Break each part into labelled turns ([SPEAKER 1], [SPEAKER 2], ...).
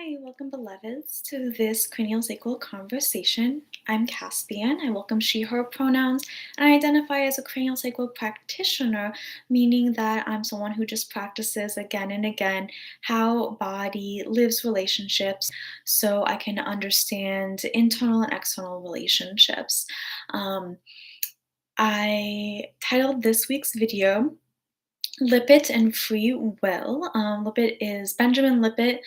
[SPEAKER 1] Hi, welcome, beloveds, to this craniosacral conversation. I'm Caspian. I welcome she, her pronouns, and I identify as a craniosacral practitioner, meaning that I'm someone who just practices again and again how body lives relationships so I can understand internal and external relationships. Um, I titled this week's video Libet and Free Will. Libet is Benjamin Libet,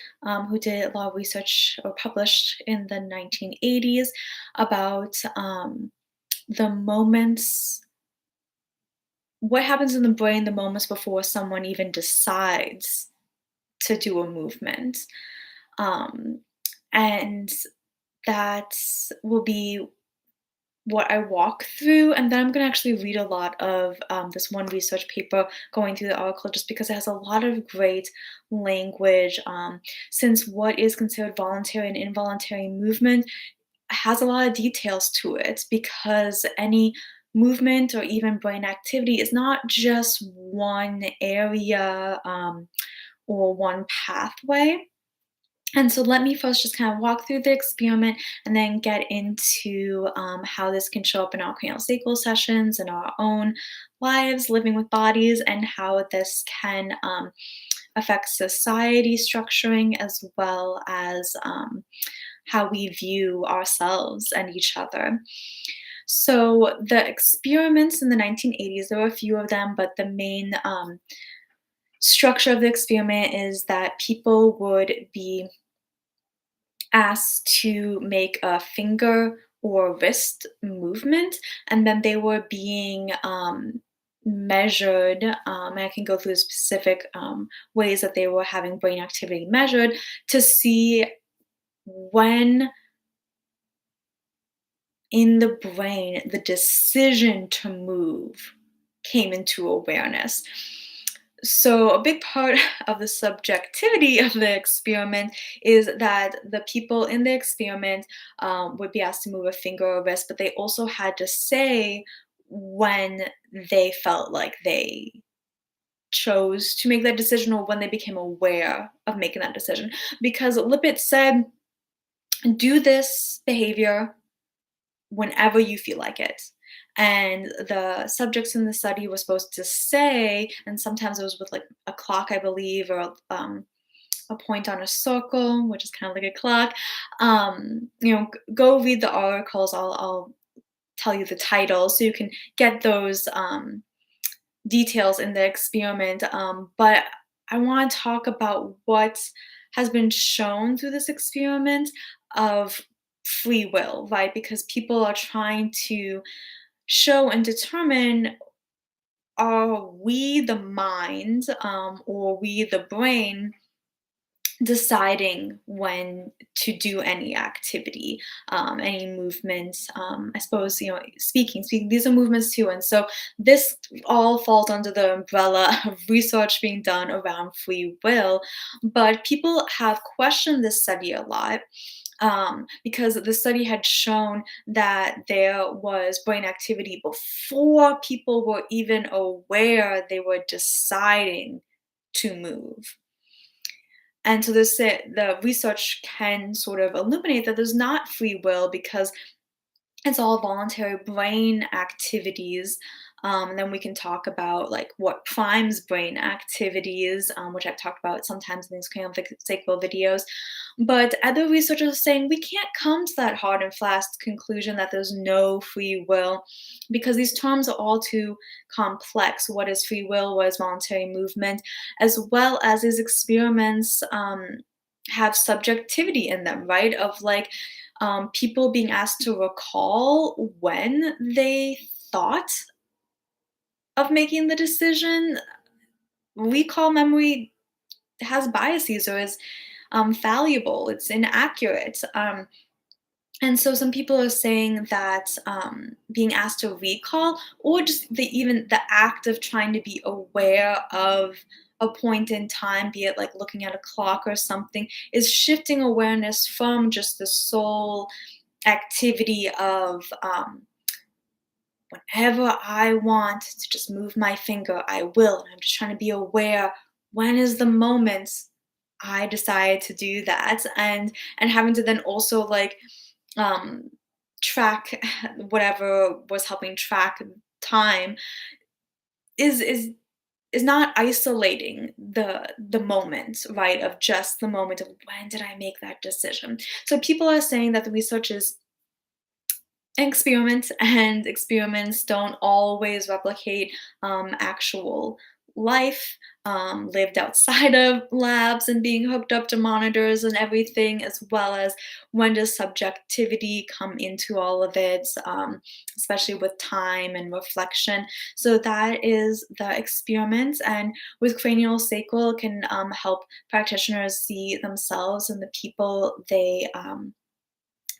[SPEAKER 1] who did a lot of research or published in the 1980s about the moments, what happens in the brain the moments before someone even decides to do a movement. Um, and that will be what I walk through, and then I'm gonna actually read a lot of this one research paper going through the article just because it has a lot of great language. Since what is considered voluntary and involuntary movement has a lot of details to it, because any movement or even brain activity is not just one area or one pathway. And so let me first just kind of walk through the experiment and then get into how this can show up in our craniosacral sessions and our own lives, living with bodies, and how this can affect society structuring as well as how we view ourselves and each other. So the experiments in the 1980s, there were a few of them, but the main structure of the experiment is that people would be asked to make a finger or wrist movement, and then they were being measured. And I can go through the specific ways that they were having brain activity measured to see when in the brain the decision to move came into awareness. So, a big part of the subjectivity of the experiment is that the people in the experiment would be asked to move a finger or wrist, but they also had to say when they felt like they chose to make that decision or when they became aware of making that decision. Because Lippitt said, do this behavior whenever you feel like it. And the subjects in the study were supposed to say, and sometimes it was with like a clock, I believe, or a point on a circle, which is kind of like a clock. Go read the articles. I'll tell you the titles so you can get those details in the experiment. But I want to talk about what has been shown through this experiment of free will, right? Because people are trying to show and determine, are we the mind or we the brain deciding when to do any activity, any movements. I suppose, speaking, these are movements too. And so this all falls under the umbrella of research being done around free will. But people have questioned this study a lot. Because the study had shown that there was brain activity before people were even aware they were deciding to move. And so the research can sort of illuminate that there's not free will because it's all voluntary brain activities. And then we can talk about like what primes brain activities, which I've talked about sometimes in these kind of like sacral videos. But other researchers are saying we can't come to that hard and fast conclusion that there's no free will because these terms are all too complex. What is free will? What is voluntary movement? As well as these experiments have subjectivity in them, right? Of like, people being asked to recall when they thought of making the decision. Recall memory has biases or is fallible, it's inaccurate. And so some people are saying that being asked to recall, or just even the act of trying to be aware of a point in time, be it like looking at a clock or something, is shifting awareness from just the sole activity of whenever I want to just move my finger, I will. And I'm just trying to be aware, when is the moment I decided to do that, and having to then also like um track whatever was helping track time is is not isolating the moment, right, of just the moment of when did I make that decision. So people are saying that the research is an experiment, and experiments don't always replicate actual life lived outside of labs and being hooked up to monitors and everything, as well as when does subjectivity come into all of it, especially with time and reflection. So that is the experiment, and with cranial sacral, it can help practitioners see themselves and the people they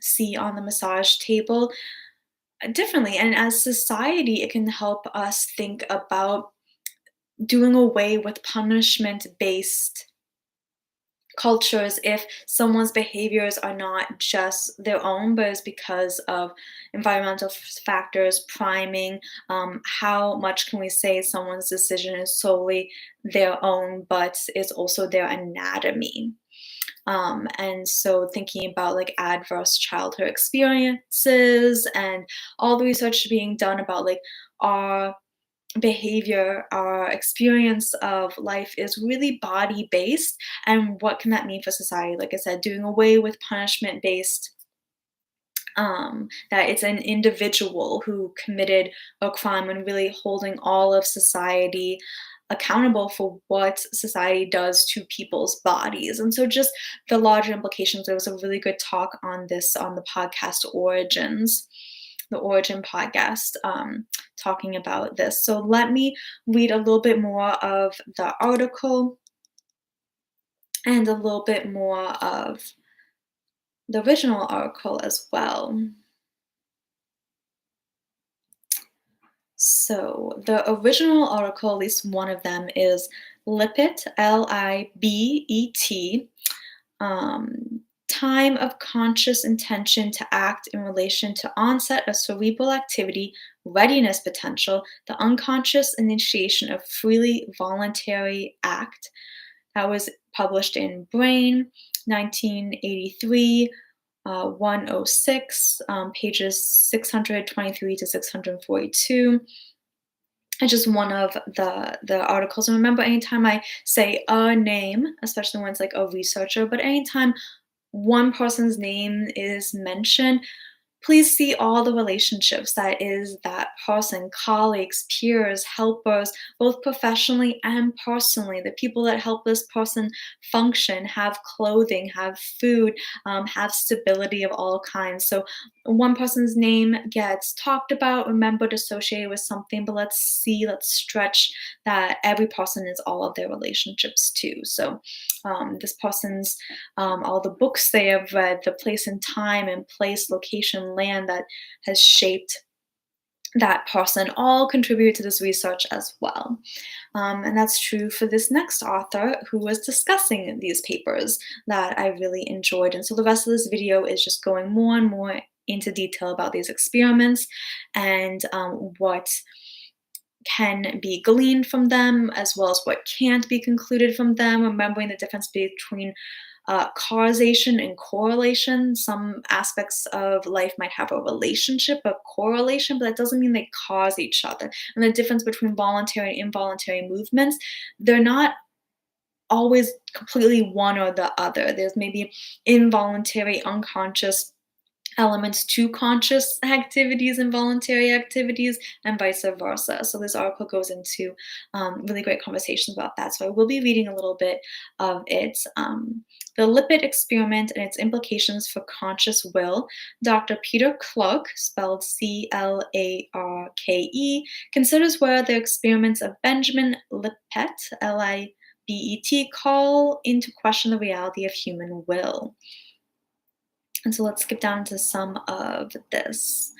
[SPEAKER 1] see on the massage table differently. And as society, it can help us think about doing away with punishment based cultures if someone's behaviors are not just their own, but it's because of environmental factors, priming. How much can we say someone's decision is solely their own, but is also their anatomy? And so thinking about like adverse childhood experiences and all the research being done about like our behavior, our experience of life is really body based. And what can that mean for society? Like I said, doing away with punishment based, that it's an individual who committed a crime, and really holding all of society accountable for what society does to people's bodies. And so just the larger implications, there was a really good talk on this on the podcast Origins, the Origin podcast, talking about this. So let me read a little bit more of the article and a little bit more of the original article as well. So the original article, at least one of them, is Libet, Libet, time of conscious intention to act in relation to onset of cerebral activity, readiness potential, the unconscious initiation of freely voluntary act. That was published in Brain, 1983. 106, pages 623 to 642. It's just one of the articles. And remember, anytime I say a name, especially when it's like a researcher, but anytime one person's name is mentioned, please see all the relationships that is that person, colleagues, peers, helpers, both professionally and personally, the people that help this person function, have clothing, have food, have stability of all kinds. So one person's name gets talked about, remembered, associated with something, but let's stretch that every person is all of their relationships too. So this person's all the books they have read, the place and time and place, location, land that has shaped that person, all contribute to this research as well. And that's true for this next author who was discussing these papers that I really enjoyed. And so the rest of this video is just going more and more into detail about these experiments and what can be gleaned from them, as well as what can't be concluded from them, remembering the difference between causation and correlation. Some aspects of life might have a relationship, a correlation, but that doesn't mean they cause each other. And the difference between voluntary and involuntary movements, they're not always completely one or the other. There's maybe involuntary, unconscious elements to conscious activities and voluntary activities, and vice versa. So this article goes into really great conversations about that. So I will be reading a little bit of it. The Libet experiment and its implications for conscious will. Dr. Peter Clarke, spelled Clarke, considers whether the experiments of Benjamin Libet, Libet, call into question the reality of human will. And so let's skip down to some of this.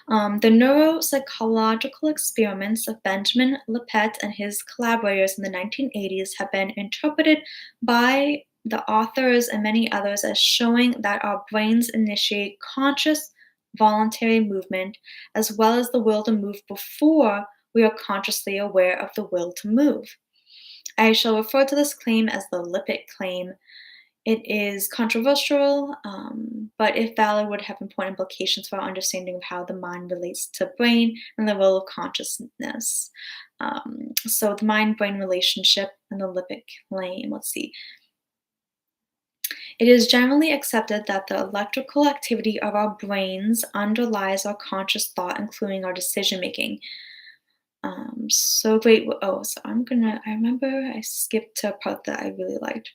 [SPEAKER 1] The neuropsychological experiments of Benjamin Libet and his collaborators in the 1980s have been interpreted by the authors and many others as showing that our brains initiate conscious, voluntary movement, as well as the will to move before we are consciously aware of the will to move. I shall refer to this claim as the Libet claim. It is controversial, but if valid, would have important implications for our understanding of how the mind relates to brain and the role of consciousness. So the mind-brain relationship and the Libet claim. Let's see. It is generally accepted that the electrical activity of our brains underlies our conscious thought, including our decision making. So great. Oh, so I remember I skipped to a part that I really liked.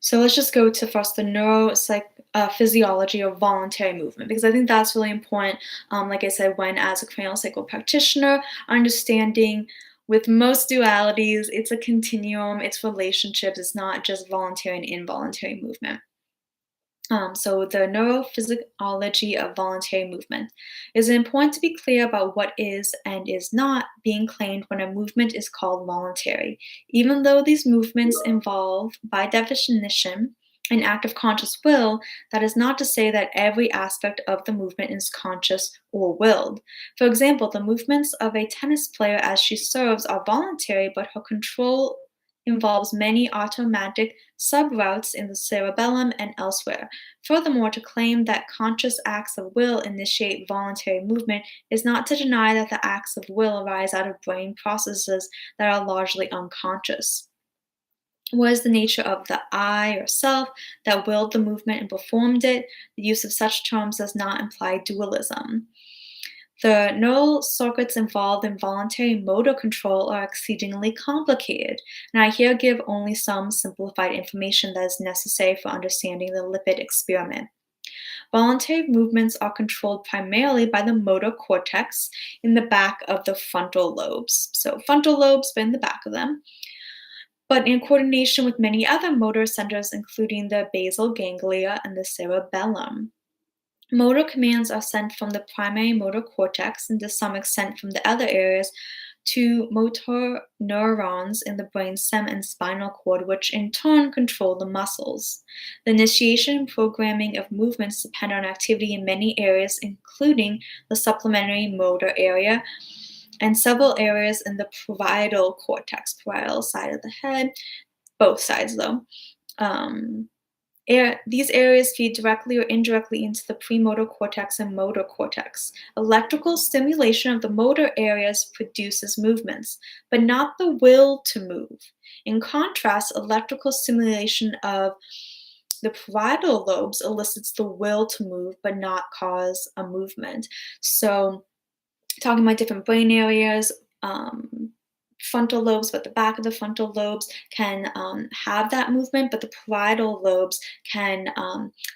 [SPEAKER 1] So let's just go to first the physiology of voluntary movement, because I think that's really important. Like I said, when as a craniosacral practitioner, understanding with most dualities, it's a continuum, it's relationships, it's not just voluntary and involuntary movement. So the neurophysiology of voluntary movement. Is important to be clear about what is and is not being claimed when a movement is called voluntary, even though these movements involve, by definition, an act of conscious will. That is not to say that every aspect of the movement is conscious or willed. For example, the movements of a tennis player as she serves are voluntary, but her control involves many automatic subroutes in the cerebellum and elsewhere. Furthermore, to claim that conscious acts of will initiate voluntary movement is not to deny that the acts of will arise out of brain processes that are largely unconscious. What is the nature of the I or self that willed the movement and performed it? The use of such terms does not imply dualism. The neural circuits involved in voluntary motor control are exceedingly complicated, and I here give only some simplified information that is necessary for understanding the Libet experiment. Voluntary movements are controlled primarily by the motor cortex in the back of the frontal lobes. So, frontal lobes, but in the back of them, but in coordination with many other motor centers, including the basal ganglia and the cerebellum. Motor commands are sent from the primary motor cortex and to some extent from the other areas to motor neurons in the brainstem and spinal cord, which in turn control the muscles. The initiation and programming of movements depend on activity in many areas, including the supplementary motor area and several areas in the parietal cortex, parietal side of the head, both sides though. Um, these areas feed directly or indirectly into the premotor cortex and motor cortex. Electrical stimulation of the motor areas produces movements, but not the will to move. In contrast, electrical stimulation of the parietal lobes elicits the will to move, but not cause a movement. So, talking about different brain areas, frontal lobes, but the back of the frontal lobes can have that movement, but the parietal lobes can,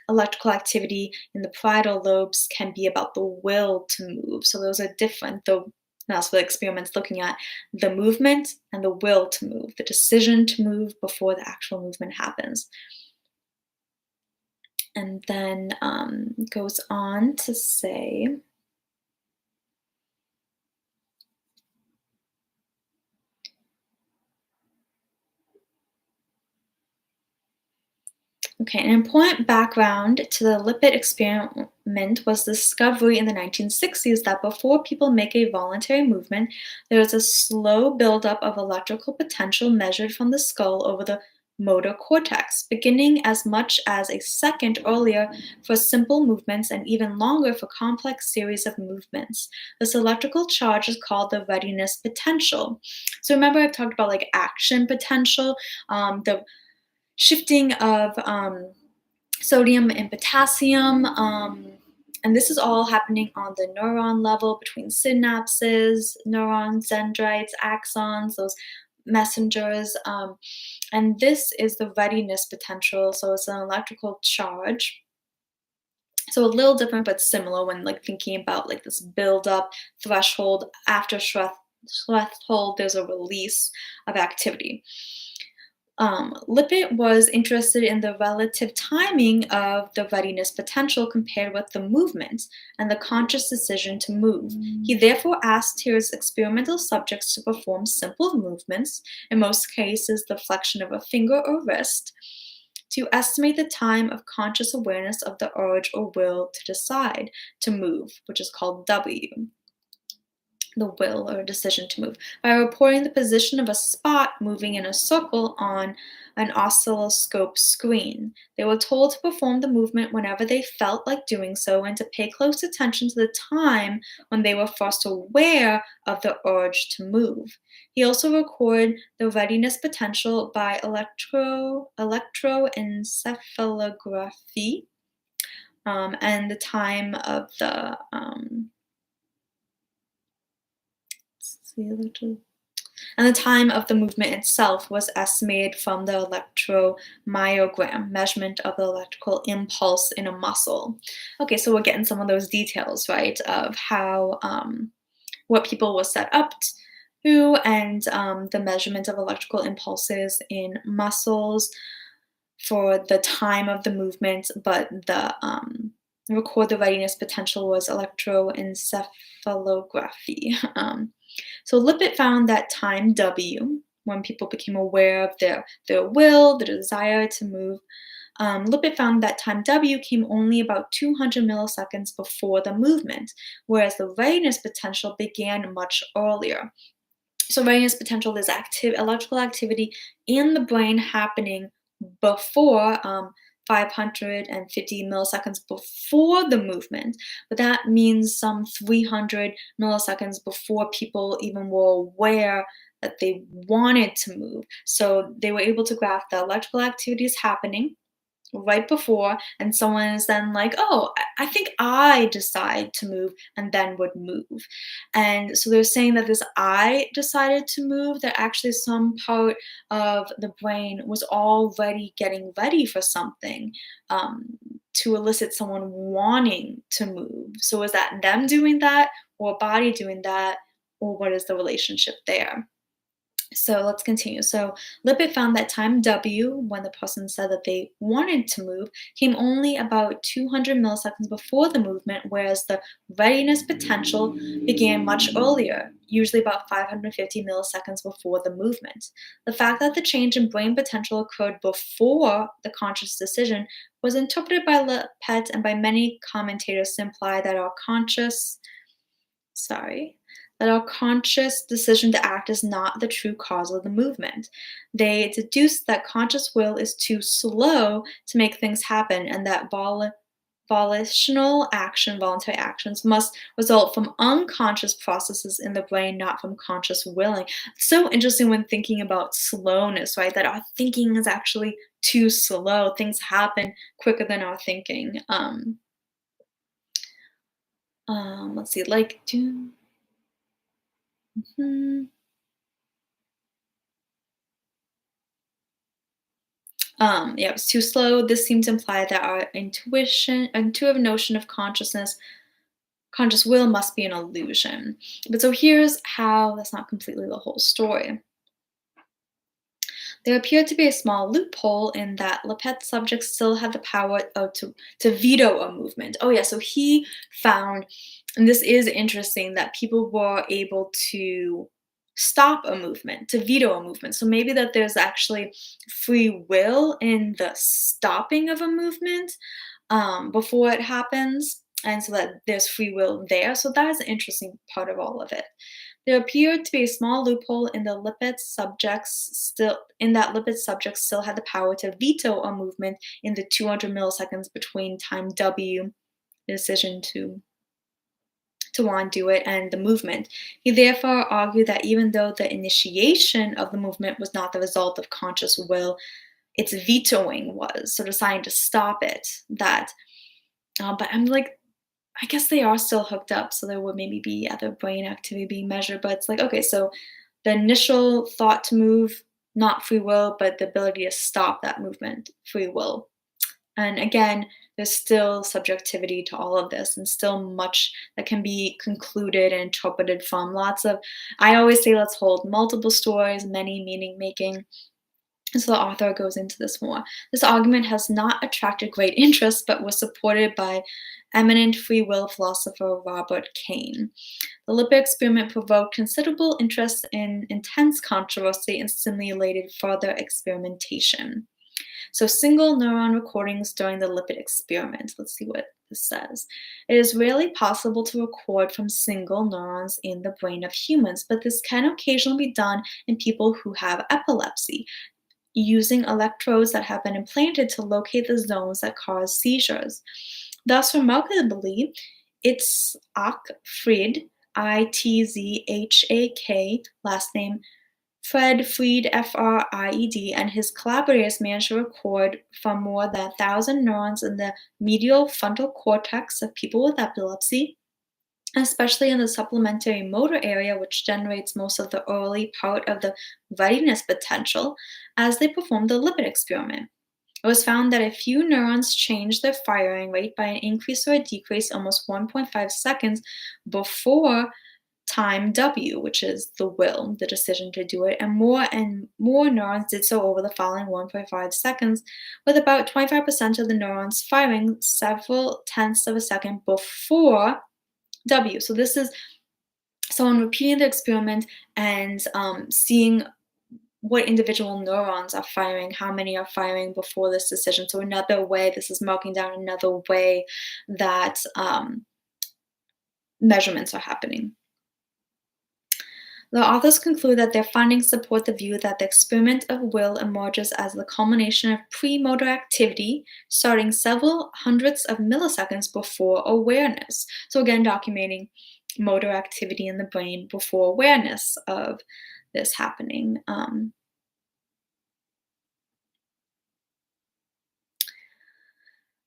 [SPEAKER 1] electrical activity in the parietal lobes can be about the will to move. So those are different, though. That's what the experiment's looking at, the movement and the will to move, the decision to move before the actual movement happens. And then goes on to say, okay, an important background to the Libet experiment was the discovery in the 1960s that before people make a voluntary movement, there is a slow buildup of electrical potential measured from the skull over the motor cortex, beginning as much as a second earlier for simple movements and even longer for complex series of movements. This electrical charge is called the readiness potential. So remember I've talked about like action potential, the shifting of sodium and potassium. And this is all happening on the neuron level between synapses, neurons, dendrites, axons, those messengers. And this is the readiness potential. So it's an electrical charge. So a little different, but similar when like thinking about like this build up threshold. After threshold, there's a release of activity. Libet was interested in the relative timing of the readiness potential compared with the movement and the conscious decision to move. He therefore asked his experimental subjects to perform simple movements, in most cases the flexion of a finger or wrist, to estimate the time of conscious awareness of the urge or will to decide to move, which is called W, the will or decision to move, by reporting the position of a spot moving in a circle on an oscilloscope screen. They were told to perform the movement whenever they felt like doing so and to pay close attention to the time when they were first aware of the urge to move. He also recorded the readiness potential by electroencephalography, and the time of the and the time of the movement itself was estimated from the electromyogram, measurement of the electrical impulse in a muscle. Okay, so we're getting some of those details, right, of how what people were set up to, and the measurement of electrical impulses in muscles for the time of the movement, but the record the readiness potential was electroencephalography. So Libet found that time W, when people became aware of their will, their desire to move, Libet found that time W came only about 200 milliseconds before the movement, whereas the readiness potential began much earlier. So readiness potential is electrical activity in the brain happening before 550 milliseconds before the movement, but that means some 300 milliseconds before people even were aware that they wanted to move. So they were able to graph the electrical activities happening right before, and someone is then like, oh, I think I decide to move, and then would move. And so they're saying that this I decided to move, that actually some part of the brain was already getting ready for something, to elicit someone wanting to move. So is that them doing that, or body doing that, or what is the relationship there? So let's continue. So Libet found that time W, when the person said that they wanted to move, came only about 200 milliseconds before the movement, whereas the readiness potential began much earlier, usually about 550 milliseconds before the movement. The fact that the change in brain potential occurred before the conscious decision was interpreted by Libet and by many commentators to imply that our conscious decision to act is not the true cause of the movement. They deduced that conscious will is too slow to make things happen, and that volitional action, voluntary actions, must result from unconscious processes in the brain, not from conscious willing. So interesting when thinking about slowness, right? That our thinking is actually too slow. Things happen quicker than our thinking. Let's see, like do. Hmm. Yeah, it was too slow. This seemed to imply that our intuitive notion of consciousness, conscious will must be an illusion. But so here's how that's not completely the whole story. There appeared to be a small loophole in that Libet's subjects still had the power to veto a movement. Oh, yeah, so he found, and this is interesting, that people were able to stop a movement, to veto a movement. So maybe that there's actually free will in the stopping of a movement before it happens, and so that there's free will there. So that is an interesting part of all of it. There appeared to be a small loophole in the Libet's subjects still had the power to veto a movement in the 200 milliseconds between time W, the decision to want to do it, and the movement. He therefore argued that even though the initiation of the movement was not the result of conscious will, its vetoing was, so deciding to stop it. But I'm like, I guess they are still hooked up, so there would maybe be other brain activity being measured, but it's like, okay, so the initial thought to move, not free will, but the ability to stop that movement, free will. And again, there's still subjectivity to all of this, and still much that can be concluded and interpreted from lots of, I always say, let's hold multiple stories, many meaning making. And so the author goes into this more. This argument has not attracted great interest, but was supported by eminent free will philosopher Robert Cain. The Libet experiment provoked considerable interest and intense controversy and stimulated further experimentation. So single neuron recordings during the lipid experiment. Let's see what this says. It is rarely possible to record from single neurons in the brain of humans, but this can occasionally be done in people who have epilepsy, using electrodes that have been implanted to locate the zones that cause seizures. Thus, remarkably, Itzhak Fried, Itzhak, last name Fried, Fried, and his collaborators managed to record from more than 1,000 neurons in the medial frontal cortex of people with epilepsy, especially in the supplementary motor area, which generates most of the early part of the readiness potential, as they performed the lipid experiment. It was found that a few neurons changed their firing rate by an increase or a decrease almost 1.5 seconds before time W, which is the will, the decision to do it, and more neurons did so over the following 1.5 seconds, with about 25% of the neurons firing several tenths of a second before W. So this is someone repeating the experiment and seeing what individual neurons are firing, how many are firing before this decision. So another way, this is marking down another way that measurements are happening. The authors conclude that their findings support the view that the experiment of will emerges as the culmination of premotor activity starting several hundreds of milliseconds before awareness. So again, documenting motor activity in the brain before awareness of this happening.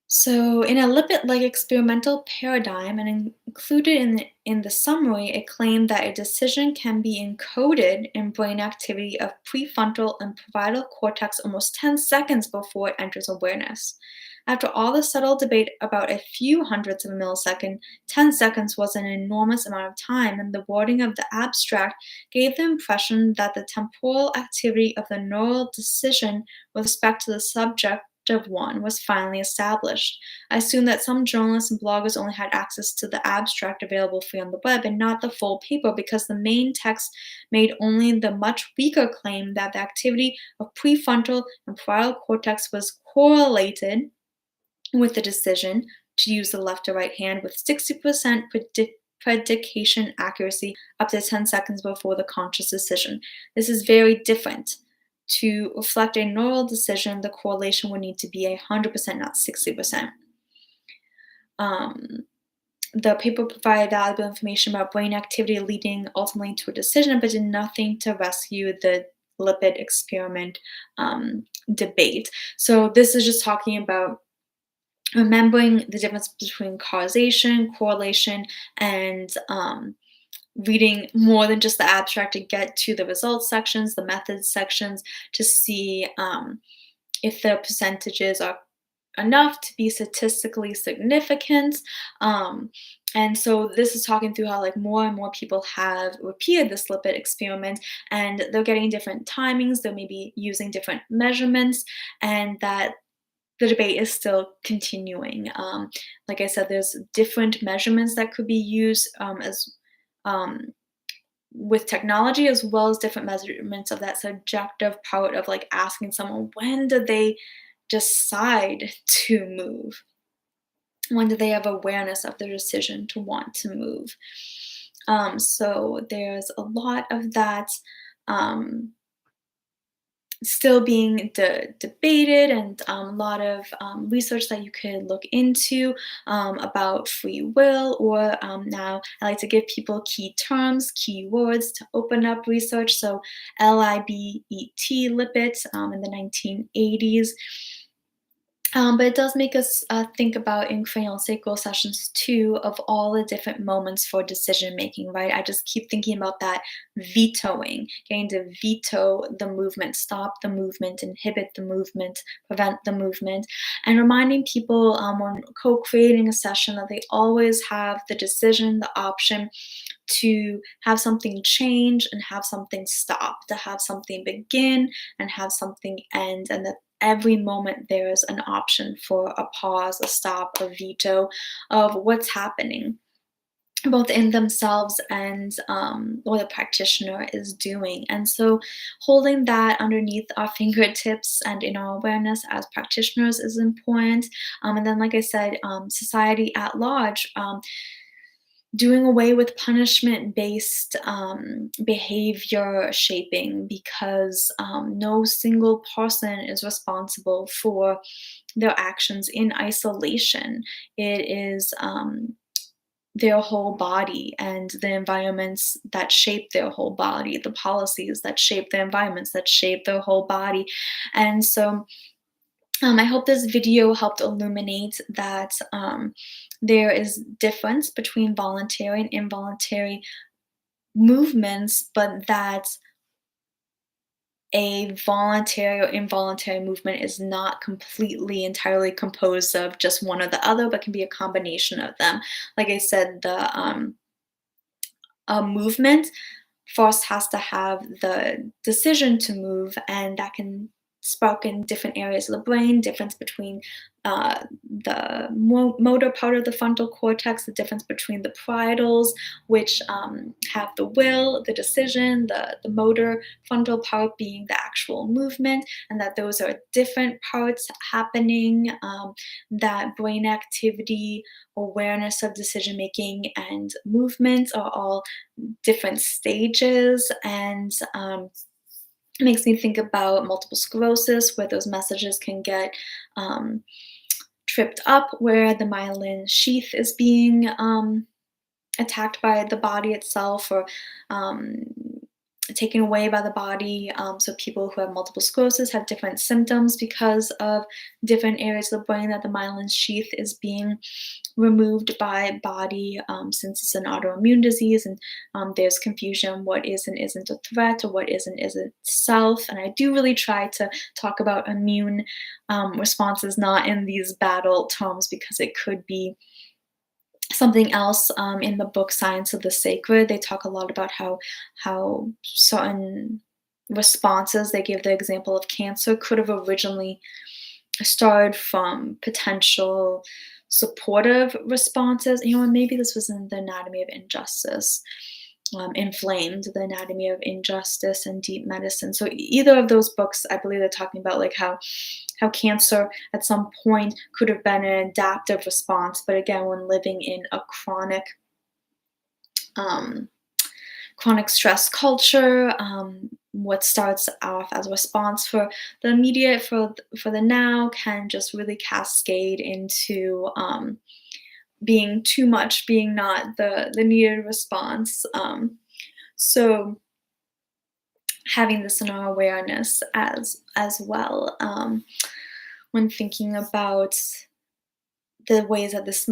[SPEAKER 1] So, in a lipid-like experimental paradigm, and included in the summary, it claimed that a decision can be encoded in brain activity of prefrontal and parietal cortex almost 10 seconds before it enters awareness. After all the subtle debate about a few hundredths of a millisecond, 10 seconds was an enormous amount of time, and the wording of the abstract gave the impression that the temporal activity of the neural decision with respect to the subject of one was finally established. I assume that some journalists and bloggers only had access to the abstract available free on the web and not the full paper because the main text made only the much weaker claim that the activity of prefrontal and parietal cortex was correlated with the decision to use the left or right hand with 60% predication accuracy up to 10 seconds before the conscious decision. This is very different. To reflect a neural decision, the correlation would need to be 100%, not 60%. The paper provided valuable information about brain activity leading ultimately to a decision, but did nothing to rescue the lipid experiment debate. So this is just talking about remembering the difference between causation, correlation, and reading more than just the abstract to get to the results sections, the methods sections, to see if the percentages are enough to be statistically significant. And so this is talking through how like more and more people have repeated this lipid experiment and they're getting different timings, they may be using different measurements, and that the debate is still continuing. Like I said, there's different measurements that could be used with technology, as well as different measurements of that subjective part of like asking someone, when did they decide to move? When do they have awareness of their decision to want to move? So there's a lot of that still being debated, and a lot of research that you could look into about free will, or now I like to give people key terms, key words to open up research. So Libet, Libet in the 1980s. But it does make us think about in craniosacral sessions too of all the different moments for decision making, right? I just keep thinking about that vetoing, getting to veto the movement, stop the movement, inhibit the movement, prevent the movement, and reminding people when co-creating a session that they always have the decision, the option to have something change and have something stop, to have something begin and have something end, and that every moment there is an option for a pause, a stop, a veto of what's happening. both in themselves and what the practitioner is doing. And so holding that underneath our fingertips and in our awareness as practitioners is important. And then, like I said, society at large, doing away with punishment based behavior shaping, because no single person is responsible for their actions in isolation. It is their whole body and the environments that shape their whole body, the policies that shape the environments that shape their whole body. And so I hope this video helped illuminate that there is difference between voluntary and involuntary movements, but that a voluntary or involuntary movement is not completely entirely composed of just one or the other, but can be a combination of them. Like I said, a movement first has to have the decision to move, and that can spark in different areas of the brain, difference between the motor part of the frontal cortex, the difference between the parietals, which have the will, the decision, the motor frontal part being the actual movement, and that those are different parts happening, that brain activity, awareness of decision making, and movement are all different stages. And it makes me think about multiple sclerosis, where those messages can get tripped up, where the myelin sheath is being attacked by the body itself, or taken away by the body. So people who have multiple sclerosis have different symptoms because of different areas of the brain that the myelin sheath is being removed by body, since it's an autoimmune disease, and there's confusion what is and isn't a threat, or what is and isn't self. And I do really try to talk about immune responses not in these battle terms, because it could be something else. In the book Science of the Sacred, they talk a lot about how certain responses, they give the example of cancer, could have originally started from potential supportive responses. And maybe this was in the Anatomy of Injustice, Inflamed, the Anatomy of Injustice, and Deep Medicine. So either of those books, I believe they're talking about like how cancer at some point could have been an adaptive response, but again, when living in a chronic stress culture, what starts off as a response for the immediate, for the now, can just really cascade into being too much, being not the needed response. So having this in our awareness as well, when thinking about the ways that this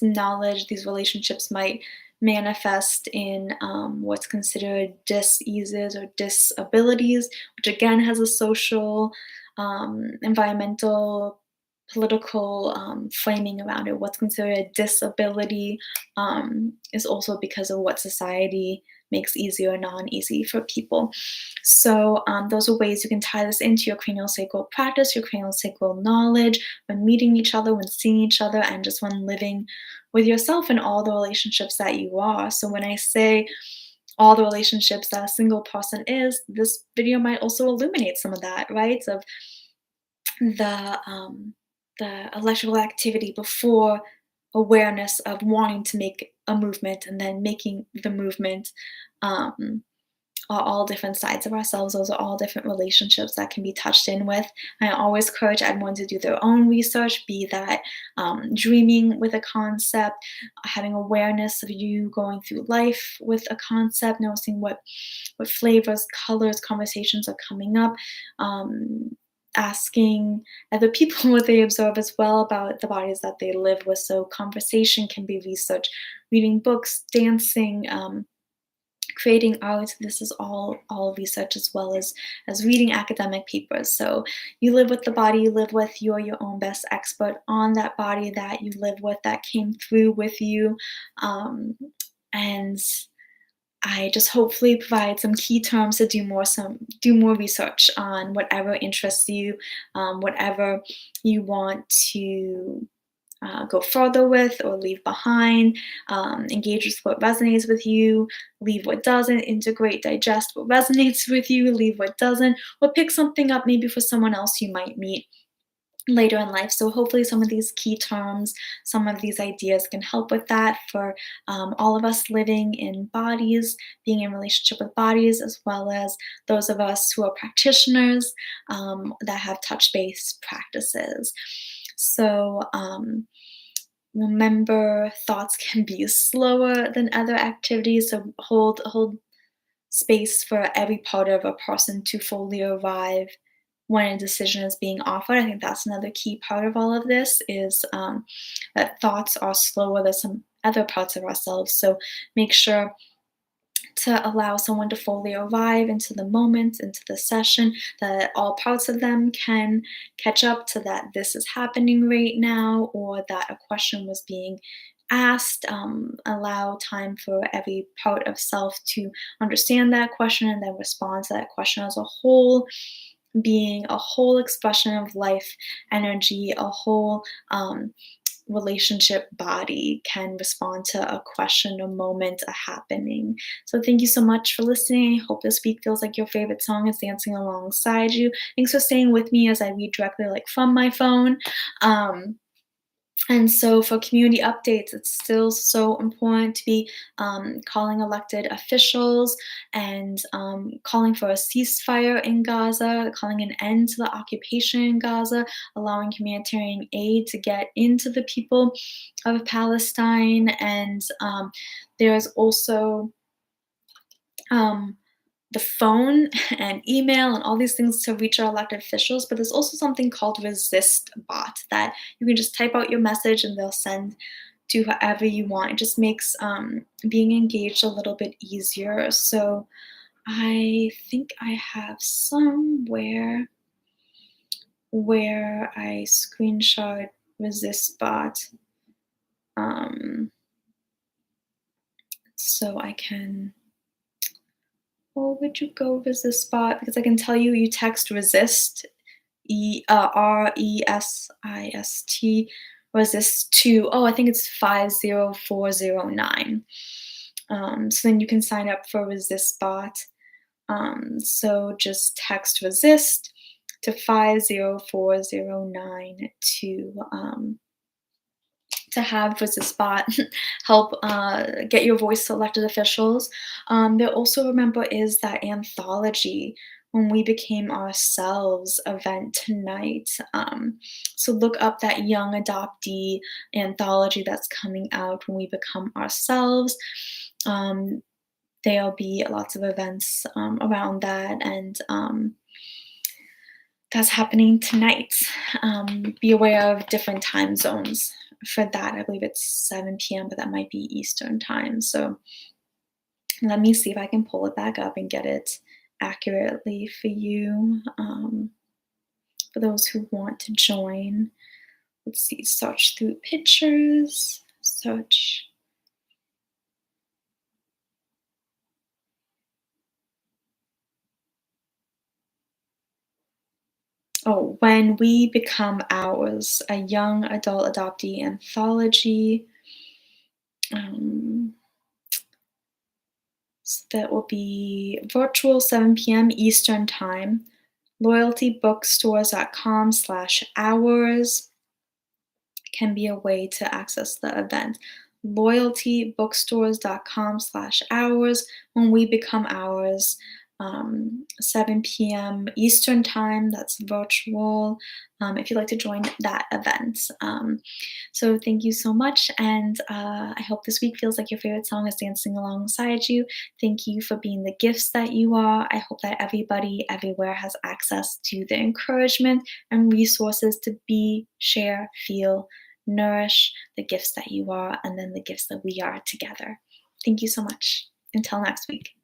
[SPEAKER 1] knowledge, these relationships might manifest in what's considered diseases or disabilities, which again has a social, environmental, political framing around it. What's considered a disability is also because of what society makes easy or non-easy for people. So those are ways you can tie this into your craniosacral practice, your craniosacral knowledge, when meeting each other, when seeing each other, and just when living with yourself in all the relationships that you are. So when I say all the relationships that a single person is, this video might also illuminate some of that, right? Of the electrical activity before awareness of wanting to make a movement, and then making the movement, are all different sides of ourselves. Those are all different relationships that can be touched in with. I always encourage everyone to do their own research, be that dreaming with a concept, having awareness of you going through life with a concept, noticing what flavors, colors, conversations are coming up, asking other people what they observe as well about the bodies that they live with. So conversation can be research, reading books, dancing, creating art. This is all research, as well as reading academic papers. So you live with the body you live with. You're your own best expert on that body that you live with, that came through with you. And I just hopefully provide some key terms to do more research on whatever interests you, whatever you want to go further with or leave behind. Engage with what resonates with you, leave what doesn't, integrate, digest what resonates with you, leave what doesn't, or pick something up maybe for someone else you might meet later in life. So hopefully some of these key terms, some of these ideas can help with that for all of us living in bodies, being in relationship with bodies, as well as those of us who are practitioners that have touch-based practices. So remember, thoughts can be slower than other activities. So hold space for every part of a person to fully arrive when a decision is being offered. I think that's another key part of all of this is that thoughts are slower than some other parts of ourselves. So make sure to allow someone to fully arrive into the moment, into the session, that all parts of them can catch up to that this is happening right now, or that a question was being asked. Allow time for every part of self to understand that question and then respond to that question as a whole, being a whole expression of life energy, a whole relationship body can respond to a question, a moment, a happening. So thank you so much for listening. I hope this week feels like your favorite song is dancing alongside you. Thanks for staying with me as I read directly from my phone. And so for community updates, it's still so important to be calling elected officials and calling for a ceasefire in Gaza, calling an end to the occupation in Gaza, allowing humanitarian aid to get into the people of Palestine. And there's also the phone and email and all these things to reach our elected officials, but there's also something called Resist Bot that you can just type out your message and they'll send to whoever you want. It just makes being engaged a little bit easier. So I think I have somewhere where I screenshot Resist Bot so I can. Or would you go Resist Spot? Because I can tell you, you text resist, RESIST, resist to, I think it's 50409. So then you can sign up for Resist Bot. So just text resist to 50409 to have Resist Bot help get your voice to elected officials. There also, remember, is that anthology When We Became Ourselves event tonight. So look up that young adoptee anthology that's coming out, When We Become Ourselves. There'll be lots of events around that, and that's happening tonight. Be aware of different time zones for that. I believe it's 7 p.m., but that might be Eastern time. So let me see if I can pull it back up and get it accurately for you. For those who want to join, let's see, search through pictures, search. When We Become Ours, a young adult adoptee anthology. So that will be virtual 7 p.m. Eastern time. Loyaltybookstores.com/hours can be a way to access the event. Loyaltybookstores.com/hours. When We Become Ours, 7 p.m. Eastern time. That's virtual. If you'd like to join that event. So thank you so much, and I hope this week feels like your favorite song is dancing alongside you. Thank you for being the gifts that you are. I hope that everybody everywhere has access to the encouragement and resources to be, share, feel, nourish the gifts that you are, and then the gifts that we are together. Thank you so much. Until next week.